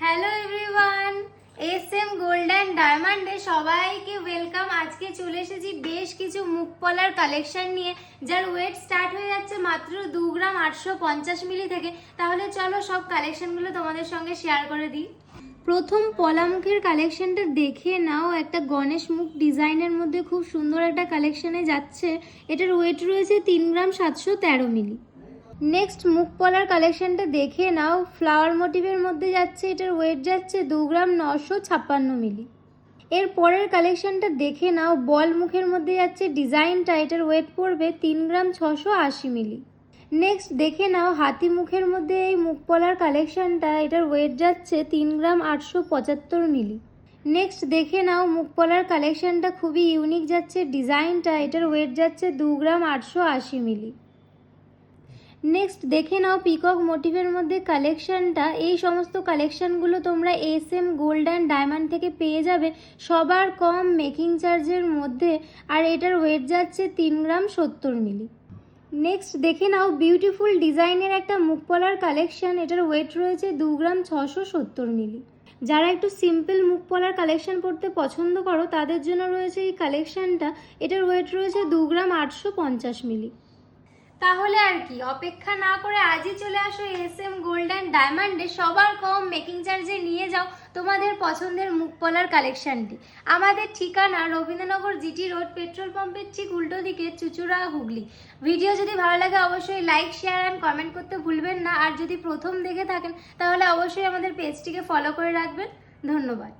Hello everyone, SM gold and ডায়মন্ডে সবাইকে welcome. আজকে চলে এসেছি বেশ কিছু মুখ পলার কালেকশন নিয়ে, যার ওয়েট স্টার্ট হয়ে যাচ্ছে মাত্র 2 গ্রাম 850 মিলি থেকে। তাহলে চলো সব কালেকশনগুলো তোমাদের সঙ্গে শেয়ার করে দিই। প্রথম পলা মুখের কালেকশনটা দেখে নাও, একটা গণেশ মুখ ডিজাইনের মধ্যে খুব সুন্দর একটা কালেকশনে যাচ্ছে। এটার ওয়েট রয়েছে 3 গ্রাম 713 মিলি। নেক্সট মুখ পলার কালেকশনটা দেখে নাও, ফ্লাওয়ার মোটিভের মধ্যে যাচ্ছে, এটার ওয়েট যাচ্ছে 2 গ্রাম 956 মিলি। এর পরের কালেকশনটা দেখে নাও, বল মুখের মধ্যে যাচ্ছে ডিজাইনটা, এটার ওয়েট পড়বে 3 গ্রাম 680 মিলি। নেক্সট দেখে নাও হাতি মুখের মধ্যে এই মুখ পলার কালেকশনটা, এটার ওয়েট যাচ্ছে 3 গ্রাম 875 মিলি। নেক্সট দেখে নাও মুখ পলার কালেকশনটা খুবই ইউনিক যাচ্ছে ডিজাইনটা, এটার ওয়েট যাচ্ছে 2 গ্রাম 880 মিলি। নেক্সট দেখে নাও পিকক মোটিভের মধ্যে কালেকশনটা। এই সমস্ত কালেকশনগুলো তোমরা এসএম গোল্ড অ্যান্ড ডায়মন্ড থেকে পেয়ে যাবে সবার কম মেকিং চার্জের মধ্যে, আর এটার ওয়েট যাচ্ছে 3 গ্রাম 70 মিলি। নেক্সট দেখে নাও বিউটিফুল ডিজাইনের একটা মুখ পলার কালেকশন, এটার ওয়েট রয়েছে 2 গ্রাম 670 মিলি। যারা একটু সিম্পল মুখ পলার কালেকশন পরতে পছন্দ করো তাদের জন্য রয়েছে এই কালেকশনটা, এটার ওয়েট রয়েছে 2 গ্রাম 850 মিলি। তাহলে আর কি অপেক্ষা না করে আজই চলে আসো এসএম গোল্ড অ্যান্ড ডায়মন্ডে, সবার কম মেকিং চার্জে নিয়ে যাও তোমাদের পছন্দের মুখ পলার কালেকশনটি। আমাদের ঠিকানা রবীন্দ্রনগর জিটি রোড, পেট্রোল পাম্পের ঠিক উল্টো দিকে, চুচুড়া, হুগলি। ভিডিও যদি ভালো লাগে অবশ্যই লাইক, শেয়ার অ্যান্ড কমেন্ট করতে ভুলবেন না। আর যদি প্রথম দেখে থাকেন তাহলে অবশ্যই আমাদের পেজটিকে ফলো করে রাখবেন। ধন্যবাদ।